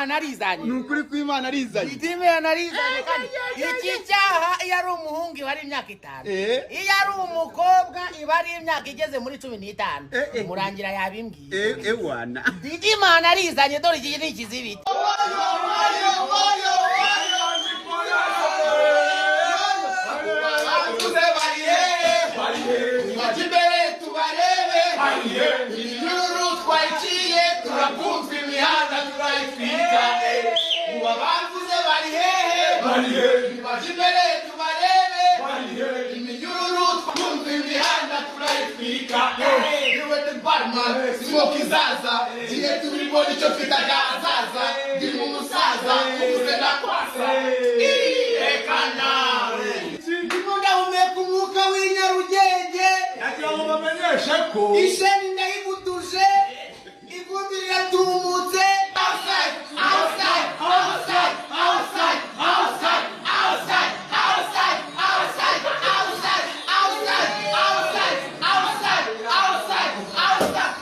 Imana arizanye nukuri ko Imana arizanye Imana arizanye kandi iki cyaha iyo ari umuhungu bari imyaka 5 iyo ari umukobwa ibari imyaka igeze muri 15 murangira yabimbwiye wana Imana arizanye dore iki ni ikizibiti Smoke zaza, ziye tulibodi chofita gazaza, dimu musaza, ukuzenda kwasa. Ekana. Ndimunda umekumuka w'inyarugenge. Yagira ngo bamenyeshe ko Isheni ndayibutuje, ivumbi yatumutse. Outside, outside, outside, outside, outside, outside, outside, outside, outside, outside, outside, outside, outside, outside.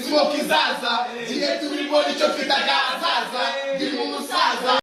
Smoke zaza, ziye tulibodi chofita